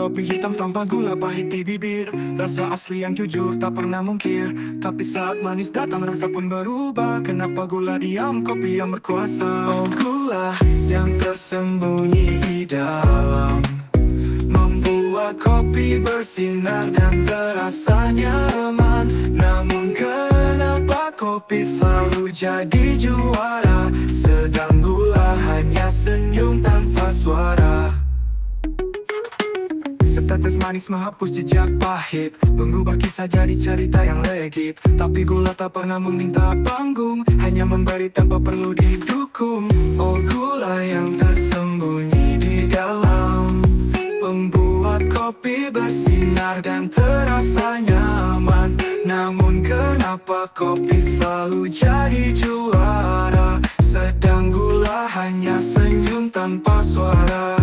kopi hitam tanpa gula pahit di bibir. Rasa asli yang jujur tak pernah mungkir. Tapi saat manis datang rasa pun berubah. Kenapa gula diam, kopi yang berkuasa. Oh gula yang tersembunyi di dalam, membuat kopi bersinar dan terasa nyaman. Namun kenapa kopi selalu jadi juara, sedang gula hanya senyum tanpa suara. Setetes manis menghapus jejak pahit, mengubah kisah jadi cerita yang legit. Tapi gula tak pernah meminta panggung, hanya memberi tanpa perlu didukung. Oh gula yang tersembunyi di dalam, membuat kopi bersinar dan terasa nyaman. Namun kenapa kopi selalu jadi juara, sedang gula hanya senyum tanpa suara.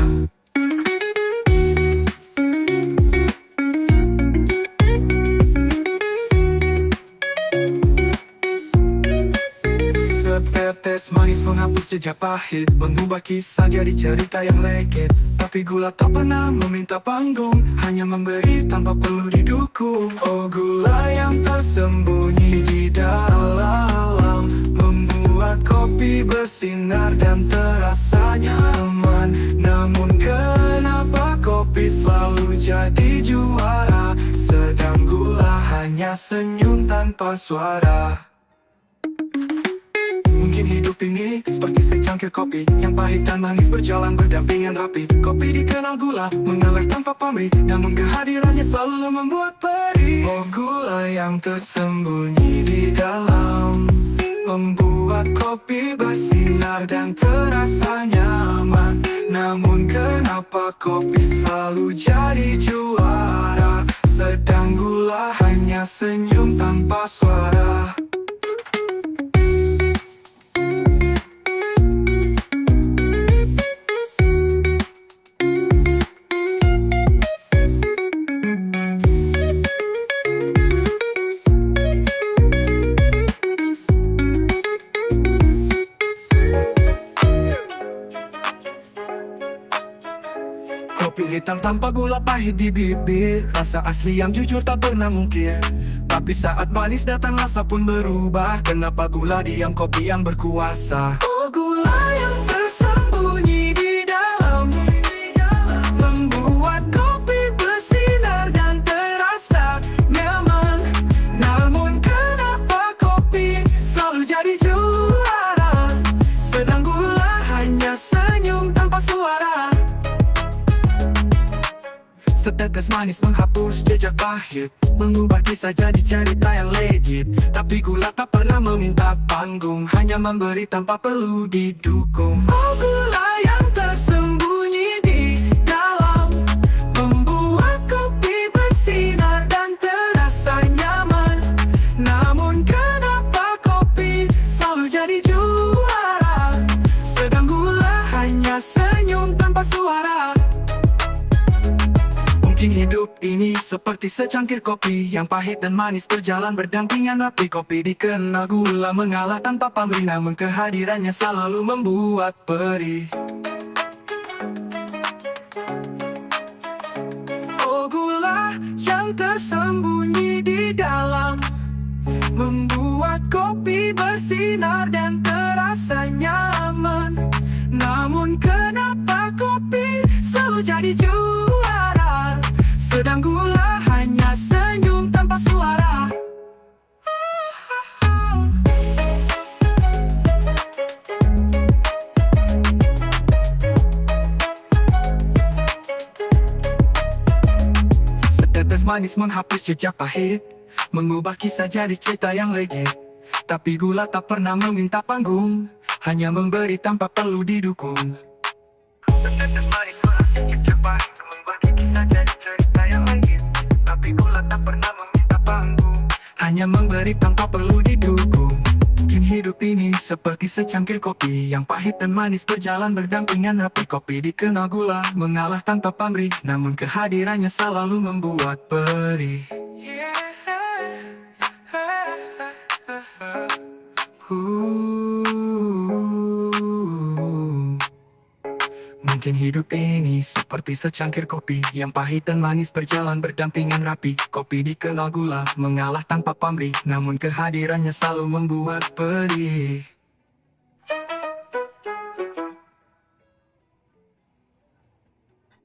Setetes manis menghapus jejak pahit, mengubah kisah jadi cerita yang legit. Tapi gula tak pernah meminta panggung, hanya memberi tanpa perlu didukung. Oh gula yang tersembunyi di dalam, membuat kopi bersinar dan terasa nyaman. Namun kenapa kopi selalu jadi juara, sedang gula hanya senyum tanpa suara. Mungkin hidup ini seperti secangkir kopi yang pahit dan manis berjalan berdampingan rapi. Kopi dikenal gula, mengalir tanpa pamrih, namun kehadirannya selalu membuat perih. Oh gula yang tersembunyi di dalam, membuat kopi bersinar dan terasa nyaman. Namun kenapa kopi selalu jadi juara, sedang gula hanya senyum tanpa suara. Kopi hitam tanpa gula pahit di bibir, rasa asli yang jujur tak pernah mungkir. Tapi saat manis datang rasa pun berubah. Kenapa gula diam, kopi yang berkuasa. Oh gula yang tersembunyi di dalam, membuat kopi bersinar dan terasa nyaman. Namun kenapa kopi selalu jadi juara, sedang gula hanya senyum tanpa suara. Setetes manis menghapus jejak pahit, mengubah kisah jadi cerita yang legit. Tapi gula tak pernah meminta panggung, hanya memberi tanpa perlu didukung. Oh gula yang tersembunyi di dalam, membuat kopi bersinar dan terasa nyaman. Namun kenapa kopi selalu jadi juara, sedang gula hanya senyum tanpa suara. Mungkin hidup ini seperti secangkir kopi yang pahit dan manis berjalan berdampingan rapi. Kopi dikenal gula, mengalah tanpa pamrih, namun kehadirannya selalu membuat perih. Oh gula yang tersembunyi di dalam, membuat kopi bersinar dan terasa nyaman. Namun kenapa kopi selalu jadi juara, sedang gula hanya senyum tanpa suara. Setetes manis menghapus jejak pahit, mengubah kisah jadi cerita yang legit. Tapi gula tak pernah meminta panggung, hanya memberi tanpa perlu didukung. Setetes manis menghapus jejak pahit, mengubah kisah jadi cerita yang legit. Tapi gula tak pernah meminta panggung, hanya memberi tanpa perlu didukung. Mungkin hidup ini seperti secangkir kopi yang pahit dan manis berjalan berdampingan rapi. Kopi dikenal gula, mengalah tanpa pamrih, namun kehadirannya selalu membuat perih. Mungkin hidup ini seperti secangkir kopi yang pahit dan manis berjalan berdampingan rapi. Kopi dikenal gula mengalah tanpa pamrih, namun kehadirannya selalu membuat pedih.